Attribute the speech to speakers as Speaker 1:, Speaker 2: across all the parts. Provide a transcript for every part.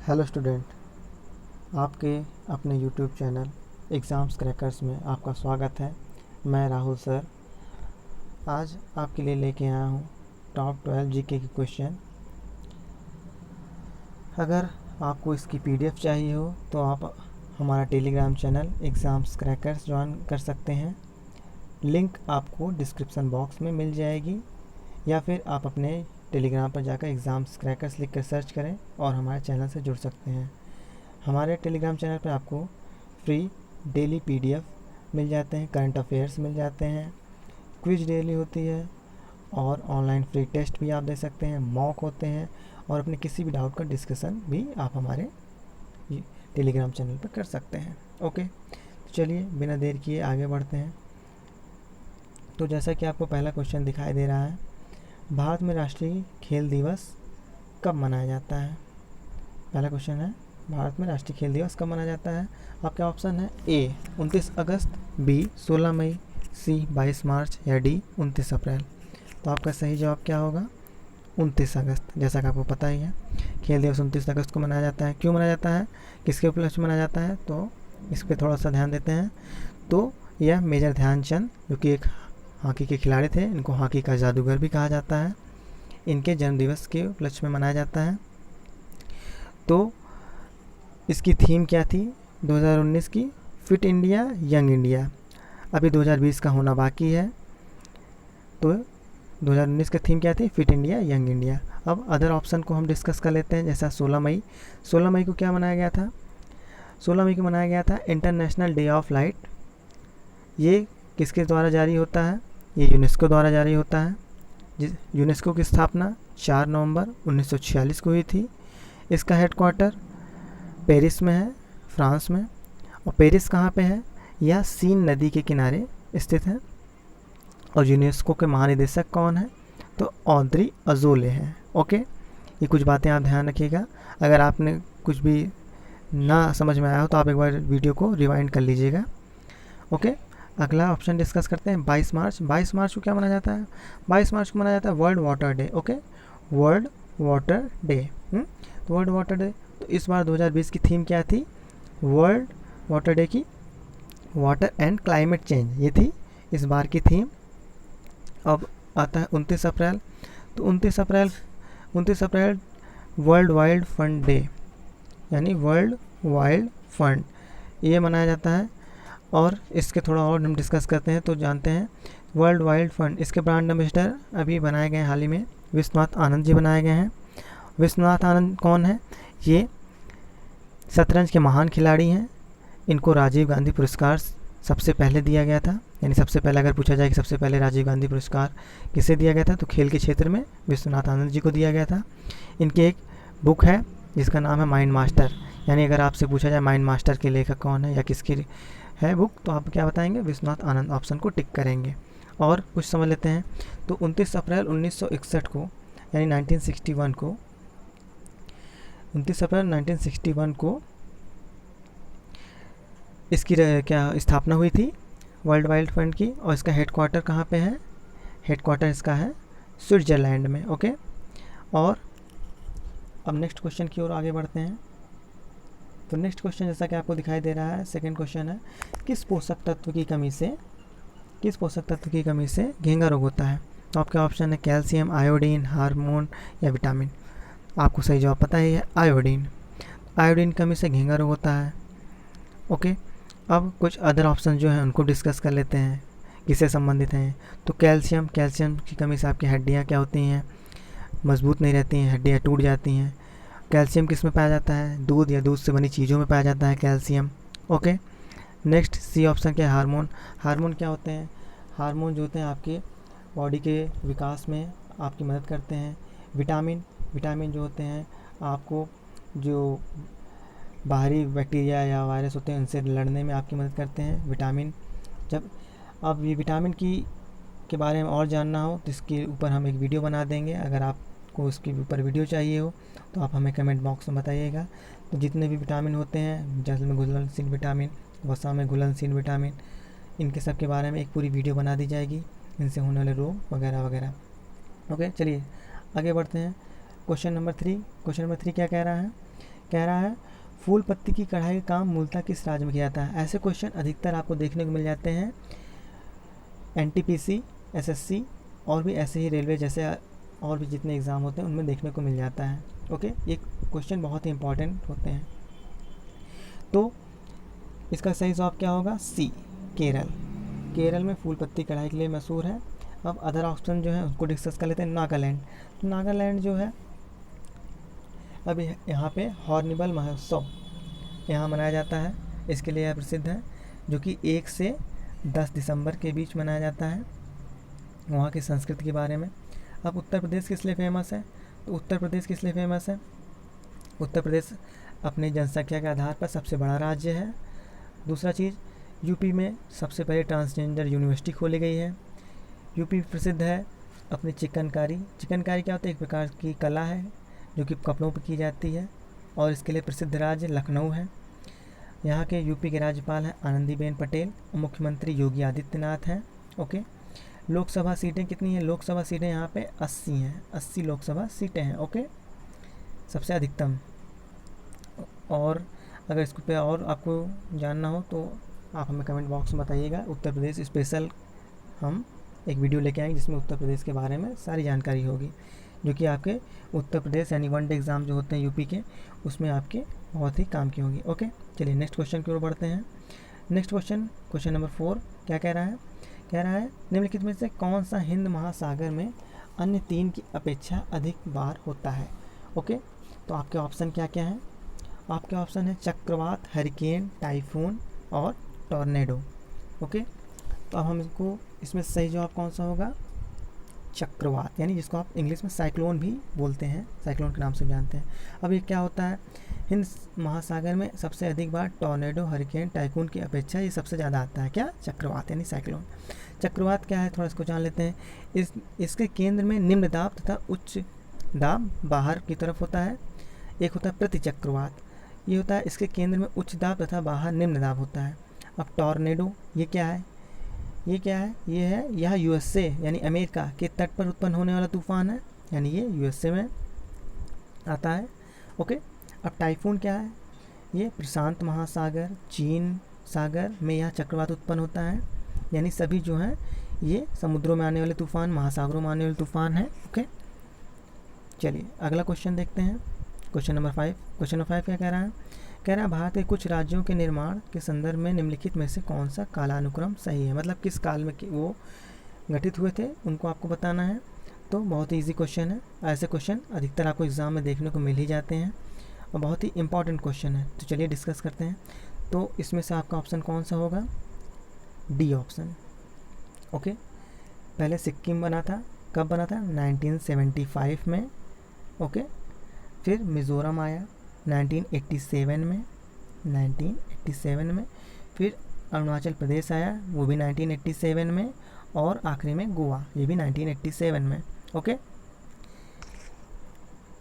Speaker 1: Hello student, आपके अपने YouTube channel exams crackers में आपका स्वागत है। मैं राहुल सर आज आपके लिए लेके आया हूँ टॉप 12 जीके की क्वेश्चन। अगर आपको इसकी पीडीएफ चाहिए हो तो आप हमारा Telegram channel exams crackers join कर सकते हैं। लिंक आपको डिस्क्रिप्शन बॉक्स में मिल जाएगी, या फिर आप अपने टेलीग्राम पर जाकर एग्ज़ाम्स क्रैकर्स लिख कर सर्च करें और हमारे चैनल से जुड़ सकते हैं। हमारे टेलीग्राम चैनल पर आपको फ्री डेली पीडीएफ मिल जाते हैं, करंट अफेयर्स मिल जाते हैं, क्विज डेली होती है और ऑनलाइन फ्री टेस्ट भी आप दे सकते हैं, मॉक होते हैं और अपने किसी भी डाउट का डिस्कशन भी आप हमारे टेलीग्राम चैनल पर कर सकते हैं। ओके, तो चलिए बिना देर किए आगे बढ़ते हैं। तो जैसा कि आपको पहला क्वेश्चन दिखाई दे रहा है, भारत में राष्ट्रीय खेल दिवस कब मनाया जाता है? पहला क्वेश्चन है, भारत में राष्ट्रीय खेल दिवस कब मनाया जाता है? आपका ऑप्शन है ए 29 अगस्त, बी 16 मई, सी 22 मार्च या डी 29 अप्रैल। तो आपका सही जवाब क्या होगा? 29 अगस्त। जैसा कि आपको पता ही है, खेल दिवस 29 अगस्त को मनाया जाता है। क्यों मनाया जाता है, किसके उपलक्ष्य में मनाया जाता है, तो इस पर थोड़ा सा ध्यान देते हैं। तो यह मेजर ध्यानचंद, जो कि एक हॉकी के खिलाड़ी थे, इनको हॉकी का जादूगर भी कहा जाता है, इनके जन्मदिवस के उपलक्ष्य में मनाया जाता है। तो इसकी थीम क्या थी 2019 की? Fit India, young India. अभी 2020 का होना बाकी है। तो 2019 का थीम क्या थी? Fit India, young India. अब अदर ऑप्शन को हम डिस्कस कर लेते हैं। जैसा 16 मई, 16 मई को क्या मनाया गया था? 16 मई को मनाया गया था इंटरनेशनल डे ऑफ लाइट। ये किसके द्वारा जारी होता है? ये यूनेस्को द्वारा जारी होता है। यूनेस्को की स्थापना 4 नवंबर 1946 को हुई थी। इसका हेडक्वार्टर पेरिस में है, फ्रांस में। और पेरिस कहाँ पे है? यह सीन नदी के किनारे स्थित है। और यूनेस्को के महानिदेशक कौन है? तो ऑड्री अजोले हैं। ओके, ये कुछ बातें आप ध्यान रखिएगा। अगर आपने कुछ भी ना समझ में आया हो तो आप एक बार वीडियो को रिवाइंड कर लीजिएगा। ओके, अगला ऑप्शन डिस्कस करते हैं। 22 मार्च। 22 मार्च को क्या मनाया जाता है? 22 मार्च को मनाया जाता है world water day. Okay, world water day. तो वर्ल्ड वाटर डे, तो इस बार 2020 की थीम क्या थी वर्ल्ड वाटर डे की? वाटर एंड क्लाइमेट चेंज, ये थी इस बार की थीम। अब आता है 29 अप्रैल। तो 29 अप्रैल वर्ल्ड वाइल्ड फंड डे, यानी वर्ल्ड वाइल्ड फंड, ये मनाया जाता है। और इसके थोड़ा और हम डिस्कस करते हैं तो जानते हैं वर्ल्ड वाइल्ड फंड, इसके ब्रांड एम्बेसडर अभी बनाए गए हैं हाल ही में, विश्वनाथ आनंद जी बनाए गए हैं। विश्वनाथ आनंद कौन है? ये शतरंज के महान खिलाड़ी हैं। इनको राजीव गांधी पुरस्कार सबसे पहले दिया गया था। यानी सबसे पहले अगर पूछा जाए कि सबसे पहले राजीव गांधी पुरस्कार किसे दिया गया था, तो खेल के क्षेत्र में विश्वनाथ आनंद जी को दिया गया था। इनकी एक बुक है जिसका नाम है माइंड मास्टर। यानी अगर आपसे पूछा जाए माइंड मास्टर के लेखक कौन है या किसकी है बुक, तो आप क्या बताएंगे? विश्वनाथ आनंद, ऑप्शन को टिक करेंगे। और कुछ समझ लेते हैं। तो 29 अप्रैल 1961 को, यानी 1961 को, 29 अप्रैल 1961 को इसकी क्या स्थापना हुई थी वर्ल्ड वाइल्ड फंड की। और इसका हेडक्वार्टर कहाँ पे है? हेडक्वार्टर इसका है स्विट्ज़रलैंड में। ओके, और अब नेक्स्ट क्वेश्चन की ओर आगे बढ़ते हैं। तो नेक्स्ट क्वेश्चन जैसा कि आपको दिखाई दे रहा है, सेकंड क्वेश्चन है, किस पोषक तत्व की कमी से घेंगा रोग होता है? तो आपका ऑप्शन है कैल्शियम, आयोडीन, हार्मोन या विटामिन। आपको सही जवाब पता ही है, आयोडीन। आयोडीन कमी से घेंगा रोग होता है। ओके, अब कुछ अदर ऑप्शन जो हैं उनको डिस्कस कर लेते हैं, किससे संबंधित हैं। तो कैल्शियम की कमी से आपकी हड्डियाँ क्या होती हैं? मजबूत नहीं रहती हैं, हड्डियाँ टूट जाती हैं। कैल्शियम किस में पाया जाता है? दूध या दूध से बनी चीज़ों में पाया जाता है calcium. Okay, next C option क्या है? हार्मोन। हार्मोन क्या होते हैं? हार्मोन जो होते हैं आपके बॉडी के विकास में आपकी मदद करते हैं। विटामिन जो होते हैं आपको जो बाहरी बैक्टीरिया या वायरस होते हैं उनसे लड़ने में आपकी मदद करते हैं विटामिन। जब अब ये विटामिन के बारे में और जानना हो तो इसके ऊपर हम एक वीडियो बना देंगे। अगर आपको उसके ऊपर वीडियो चाहिए हो तो आप हमें कमेंट बॉक्स में बताइएगा। तो जितने भी विटामिन होते हैं, जैसे में घुलनशील विटामिन, वसा में घुलनशील विटामिन, इनके सब के बारे में एक पूरी वीडियो बना दी जाएगी, इनसे होने वाले रोग वगैरह वगैरह। ओके, चलिए आगे बढ़ते हैं। क्वेश्चन नंबर 3 क्या कह रहा है कह रहा है फूल पत्ती की कढ़ाई का काम मूलतः किस राज्य में किया जाता है। ऐसे क्वेश्चन अधिकतर आपको देखने को मिल जाते हैं NTPC, SSC और भी ऐसे ही रेलवे जैसे और भी जितने एग्ज़ाम होते हैं उनमें देखने को मिल जाता है। ओके, ये क्वेश्चन बहुत ही इंपॉर्टेंट होते हैं। तो इसका सही जवाब क्या होगा? सी, केरल। केरल में फूल पत्ती कढ़ाई के लिए मशहूर है। अब अदर ऑप्शन जो है उसको डिस्कस कर लेते हैं। नागालैंड, नागालैंड जो है अभी यहाँ पे हॉर्निबल महोत्सव यहाँ मनाया जाता है, इसके लिए यह प्रसिद्ध है, जो कि 1 से 10 दिसंबर के बीच मनाया जाता है। वहाँ की संस्कृति के बारे में। अब उत्तर प्रदेश किस लिए फेमस है? तो उत्तर प्रदेश किस लिए फेमस है? उत्तर प्रदेश अपनी जनसंख्या के आधार पर सबसे बड़ा राज्य है। दूसरा चीज़, यूपी में सबसे पहले ट्रांसजेंडर यूनिवर्सिटी खोली गई है। यूपी प्रसिद्ध है अपनी चिकनकारी। चिकनकारी क्या होता है? एक प्रकार की कला है जो कि कपड़ों पर की जाती है, और इसके लिए प्रसिद्ध राज्य लखनऊ है। यहाँ के यूपी के राज्यपाल हैं आनंदीबेन पटेल और मुख्यमंत्री योगी आदित्यनाथ हैं। ओके, लोकसभा सीटें कितनी हैं? लोकसभा सीटें यहाँ पे 80 हैं, 80 लोकसभा सीटें हैं। ओके, सबसे अधिकतम। और अगर इसको पे और आपको जानना हो तो आप हमें कमेंट बॉक्स में बताइएगा। उत्तर प्रदेश स्पेशल हम एक वीडियो लेके आएंगे जिसमें उत्तर प्रदेश के बारे में सारी जानकारी होगी, जो कि आपके उत्तर प्रदेश यानी वनडे एग्ज़ाम जो होते हैं यूपी के, उसमें आपके बहुत ही काम की होगी। ओके, चलिए नेक्स्ट क्वेश्चन की ओर बढ़ते हैं। नेक्स्ट क्वेश्चन नंबर 4 क्या कह रहा है? कह रहा है निम्नलिखित में से कौन सा हिंद महासागर में अन्य 3 की अपेक्षा अधिक बार होता है? ओके, तो आपके ऑप्शन क्या क्या हैं? आपके ऑप्शन है चक्रवात, हरिकेन, टाइफून और टॉर्नेडो। ओके, तो अब हम इसमें सही जवाब कौन सा होगा? चक्रवात, यानी जिसको आप इंग्लिश में साइक्लोन भी बोलते हैं, साइक्लोन के नाम से जानते हैं। अब ये क्या होता है? हिंद महासागर में सबसे अधिक बार टॉर्नेडो, हरिकेन, टाइफून की अपेक्षा ये सबसे ज़्यादा आता है। क्या? चक्रवात यानी साइक्लोन। चक्रवात क्या है, थोड़ा इसको जान लेते हैं। इसके केंद्र में निम्न दाब तथा उच्च दाब बाहर की तरफ होता है। एक होता है प्रति चक्रवात, ये होता है इसके केंद्र में उच्च दाब तथा बाहर निम्न दाब होता है। अब टॉर्नेडो ये क्या है? ये क्या है? ये है यह USA यानी अमेरिका के तट पर उत्पन्न होने वाला तूफान है, यानी ये USA में आता है। ओके, अब टाइफून क्या है? ये प्रशांत महासागर, चीन सागर में यह चक्रवात उत्पन्न होता है, यानी सभी जो हैं ये समुद्रों में आने वाले तूफान, महासागरों में आने वाले तूफान हैं। ओके, चलिए अगला क्वेश्चन देखते हैं। क्वेश्चन नंबर 5 क्या कह रहा है? कह रहा है भारत के कुछ राज्यों के निर्माण के संदर्भ में निम्नलिखित में से कौन सा कालानुक्रम सही है? मतलब किस काल में वो गठित हुए थे उनको आपको बताना है। तो बहुत ही ईजी क्वेश्चन है, ऐसे क्वेश्चन अधिकतर आपको एग्ज़ाम में देखने को मिल ही जाते हैं और बहुत ही इंपॉर्टेंट क्वेश्चन है। तो चलिए डिस्कस करते हैं। तो इसमें से आपका ऑप्शन कौन सा होगा? D option. ओके, पहले सिक्किम बना था, कब बना था? 1975 में। ओके, फिर मिज़ोरम आया 1987 में, फिर अरुणाचल प्रदेश आया वो भी 1987 में, और आखिरी में गोवा, ये भी 1987 में। ओके,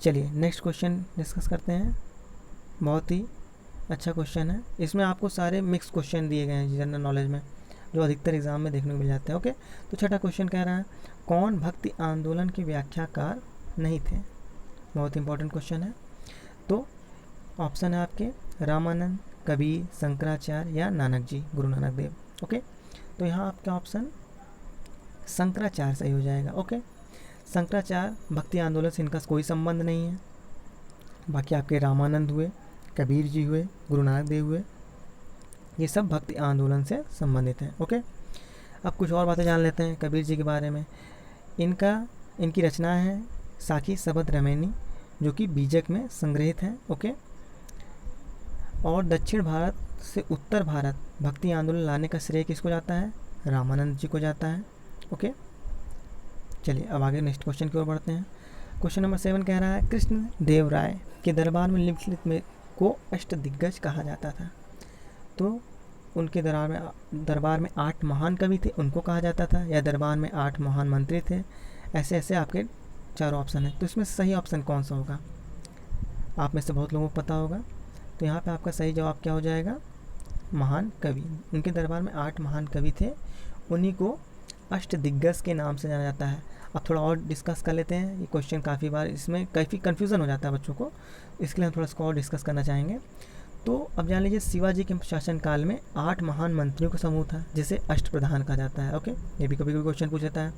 Speaker 1: चलिए नेक्स्ट क्वेश्चन डिस्कस करते हैं। बहुत ही अच्छा क्वेश्चन है, इसमें आपको सारे मिक्स क्वेश्चन दिए गए हैं जनरल नॉलेज में, जो अधिकतर एग्जाम में देखने को मिल जाते हैं। ओके, तो छठा क्वेश्चन कह रहा है कौन भक्ति आंदोलन के व्याख्याकार नहीं थे? बहुत इंपॉर्टेंट क्वेश्चन है। तो ऑप्शन है आपके रामानंद, कबीर, शंकराचार्य या नानक जी, गुरु नानक देव। ओके, तो यहाँ आपका ऑप्शन शंकराचार्य सही हो जाएगा। ओके, शंकराचार्य भक्ति आंदोलन से इनका कोई संबंध नहीं है। बाकी आपके रामानंद हुए, कबीर जी हुए, गुरु नानक देव हुए, ये सब भक्ति आंदोलन से संबंधित हैं। ओके, अब कुछ और बातें जान लेते हैं कबीर जी के बारे में। इनकी रचना है साखी शबद रमैनी, जो कि बीजक में संग्रहित है। ओके, और दक्षिण भारत से उत्तर भारत भक्ति आंदोलन लाने का श्रेय किसको जाता है? रामानंद जी को जाता है। ओके, चलिए अब आगे नेक्स्ट क्वेश्चन की ओर बढ़ते हैं। क्वेश्चन नंबर 7 कह रहा है कृष्ण देव राय के दरबार में निम्नलिखित में को अष्टदिग्गज कहा जाता था। तो उनके दरबार में 8 महान कवि थे, उनको कहा जाता था, या दरबार में 8 महान मंत्री थे। ऐसे ऐसे आपके 4 ऑप्शन है। तो इसमें सही ऑप्शन कौन सा होगा? आप में से बहुत लोगों को पता होगा। तो यहाँ पे आपका सही जवाब क्या हो जाएगा? महान कवि। उनके दरबार में 8 महान कवि थे, उन्हीं को अष्टदिग्गज के नाम से जाना जाता है। अब थोड़ा और डिस्कस कर लेते हैं। ये क्वेश्चन काफ़ी बार इसमें काफ़ी कन्फ्यूज़न हो जाता है बच्चों को, इसके लिए हम थोड़ा सा और डिस्कस करना चाहेंगे। तो अब जान लीजिए शिवाजी के शासनकाल में 8 महान मंत्रियों का समूह था जिसे अष्टप्रधान कहा जाता है। ओके, ये भी कभी कभी क्वेश्चन पूछ लेता है।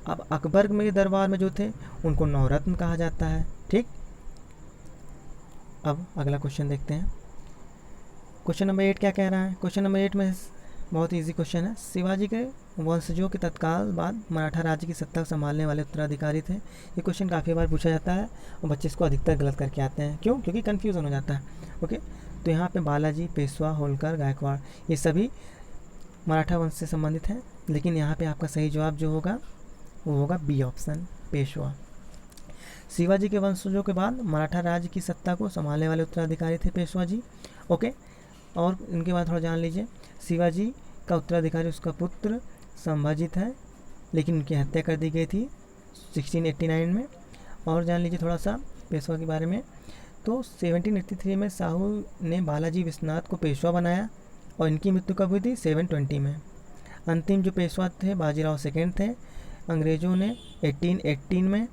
Speaker 1: अब अकबर में दरबार में जो थे उनको नवरत्न कहा जाता है। ठीक, अब अगला क्वेश्चन देखते हैं। क्वेश्चन नंबर 8 क्या कह रहा है? क्वेश्चन नंबर 8 में बहुत इजी क्वेश्चन है। शिवाजी के वंशजों के तत्काल बाद मराठा राज्य की सत्ता संभालने वाले उत्तराधिकारी थे। ये क्वेश्चन काफ़ी बार पूछा जाता है और बच्चे इसको अधिकतर गलत करके आते हैं। क्यों? क्योंकि कन्फ्यूज़न हो जाता है। ओके, तो यहाँ पे बालाजी, पेशवा, होलकर, गायकवाड़ ये सभी मराठा वंश से संबंधित हैं, लेकिन यहाँ पे आपका सही जवाब जो होगा वो होगा बी ऑप्शन, पेशवा। शिवाजी के वंशजों के बाद मराठा राज्य की सत्ता को संभालने वाले उत्तराधिकारी थे पेशवा जी। ओके, और इनके बाद थोड़ा जान लीजिए। शिवाजी का उत्तराधिकारी उसका पुत्र संभाजी था, लेकिन उनकी हत्या कर दी गई थी 1689 में। और जान लीजिए थोड़ा सा पेशवा के बारे में। तो 1783 में साहू ने बालाजी विश्वनाथ को पेशवा बनाया और इनकी मृत्यु कब हुई थी? 720 में। अंतिम जो पेशवा थे बाजीराव सेकेंड थे। अंग्रेज़ों ने 1818 में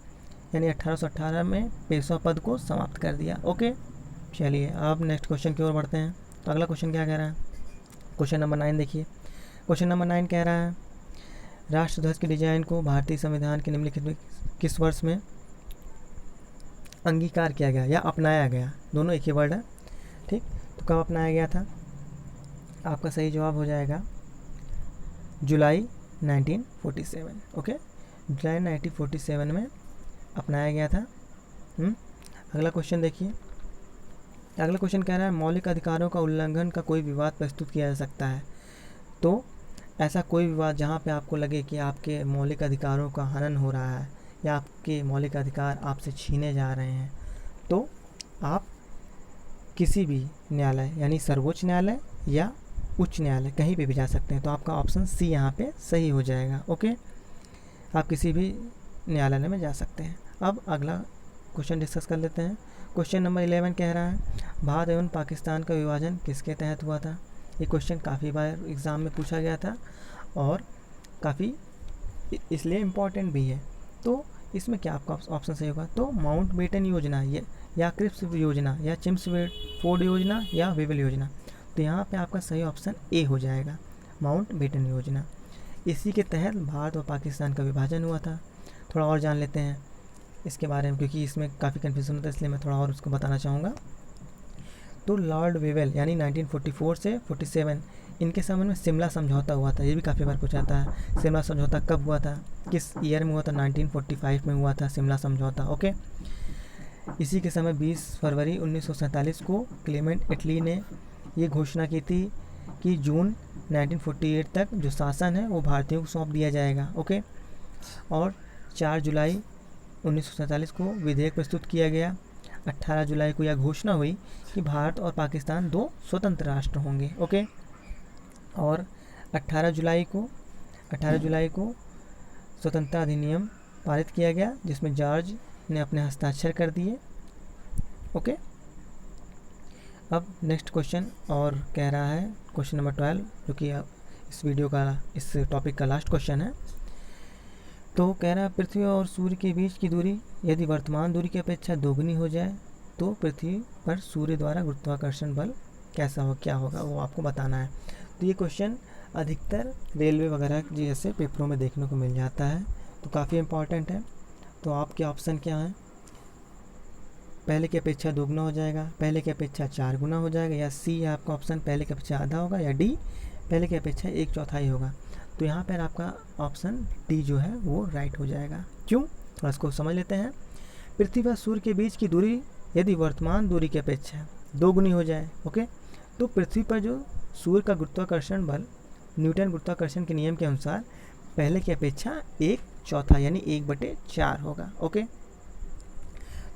Speaker 1: यानी 1818 में पेशवा पद को समाप्त कर दिया। ओके, चलिए अब नेक्स्ट क्वेश्चन की ओर बढ़ते हैं। तो अगला क्वेश्चन क्या कह रहा है? क्वेश्चन नंबर 9 देखिए। क्वेश्चन नंबर 9 कह रहा है राष्ट्रध्वज के डिजाइन को भारतीय संविधान के निम्नलिखित में किस वर्ष में अंगीकार किया गया या अपनाया गया? दोनों एक ही वर्ड है। ठीक, तो कब अपनाया गया था? आपका सही जवाब हो जाएगा जुलाई 1947। ओके, जुलाई 1947 में अपनाया गया था। अगला क्वेश्चन देखिए। अगला क्वेश्चन कह रहा है मौलिक अधिकारों का उल्लंघन का कोई विवाद प्रस्तुत किया जा सकता है। तो ऐसा कोई विवाद जहाँ पे आपको लगे कि आपके मौलिक अधिकारों का हनन हो रहा है या आपके मौलिक अधिकार आपसे छीने जा रहे हैं, तो आप किसी भी न्यायालय यानी सर्वोच्च न्यायालय या उच्च न्यायालय कहीं पे भी जा सकते हैं। तो आपका ऑप्शन सी यहाँ पे सही हो जाएगा। ओके, आप किसी भी न्यायालय में जा सकते हैं। अब अगला क्वेश्चन डिस्कस कर लेते हैं। क्वेश्चन नंबर 11 कह रहा है भारत एवं पाकिस्तान का विभाजन किसके तहत हुआ था? ये क्वेश्चन काफ़ी बार एग्ज़ाम में पूछा गया था और काफ़ी इसलिए इम्पॉर्टेंट भी है। तो इसमें क्या आपका ऑप्शन सही होगा? तो माउंट बेटन योजना या क्रिप्स योजना या चिम्सफोर्ड योजना या वेवल योजना। तो यहाँ पे आपका सही ऑप्शन ए हो जाएगा, माउंट बेटन योजना। इसी के तहत भारत और पाकिस्तान का विभाजन हुआ था। थोड़ा और जान लेते हैं इसके बारे में, क्योंकि इसमें काफ़ी कन्फ्यूज़न होता है, इसलिए मैं थोड़ा और उसको बताना चाहूँगा। तो लॉर्ड वेवल यानी 1944 से 47 इनके संबंध में शिमला समझौता हुआ था। ये भी काफ़ी बार पूछा जाता है। शिमला समझौता कब हुआ था, किस ईयर में हुआ था? 1945 में हुआ था शिमला समझौता। ओके, इसी के समय 20 फरवरी 1947 को क्लेमेंट एटली ने ये घोषणा की थी कि जून 1948 तक जो शासन है वो भारतीयों को सौंप दिया जाएगा। ओके, और 4 जुलाई 1947 को विधेयक प्रस्तुत किया गया। 18 जुलाई को यह घोषणा हुई कि भारत और पाकिस्तान 2 स्वतंत्र राष्ट्र होंगे। ओके, और 18 जुलाई को स्वतंत्रता अधिनियम पारित किया गया जिसमें जॉर्ज ने अपने हस्ताक्षर कर दिए। ओके, अब नेक्स्ट क्वेश्चन और कह रहा है क्वेश्चन नंबर 12 जो कि इस वीडियो का इस टॉपिक का लास्ट क्वेश्चन है। तो कह रहा है पृथ्वी और सूर्य के बीच की दूरी यदि वर्तमान दूरी की अपेक्षा दोगुनी हो जाए तो पृथ्वी पर सूर्य द्वारा गुरुत्वाकर्षण बल कैसा हो, क्या होगा, वो आपको बताना है। तो ये क्वेश्चन अधिकतर रेलवे वगैरह जैसे पेपरों में देखने को मिल जाता है, तो काफ़ी इम्पॉर्टेंट है। तो आपके ऑप्शन क्या हैं? पहले की अपेक्षा दोगुना हो जाएगा, पहले की अपेक्षा 4 गुना हो जाएगा, या सी है आपका ऑप्शन पहले की अपेक्षा आधा होगा, या डी पहले की अपेक्षा 1/4 होगा। तो यहाँ पर आपका ऑप्शन डी जो है वो राइट हो जाएगा। क्यों? थोड़ा इसको समझ लेते हैं। पृथ्वी व सूर्य के बीच की दूरी यदि वर्तमान दूरी की अपेक्षा दोगुनी हो जाए, ओके, तो पृथ्वी पर जो सूर्य का गुरुत्वाकर्षण बल न्यूटन गुरुत्वाकर्षण के नियम के अनुसार पहले की अपेक्षा 1/4 यानी 1/4 होगा। ओके,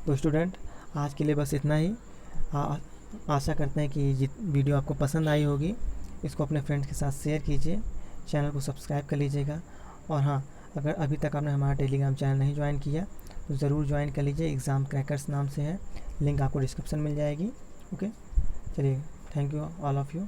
Speaker 1: तो स्टूडेंट आज के लिए बस इतना ही। आशा करते हैं कि वीडियो आपको पसंद आई होगी। इसको अपने फ्रेंड्स के साथ शेयर कीजिए, चैनल को सब्सक्राइब कर लीजिएगा। और हाँ, अगर अभी तक आपने हमारा टेलीग्राम चैनल नहीं ज्वाइन किया तो ज़रूर ज्वाइन कर लीजिए। एग्ज़ाम क्रैकर्स नाम से है, लिंक आपको डिस्क्रिप्शन मिल जाएगी। ओके, चलिए, thank you all of you.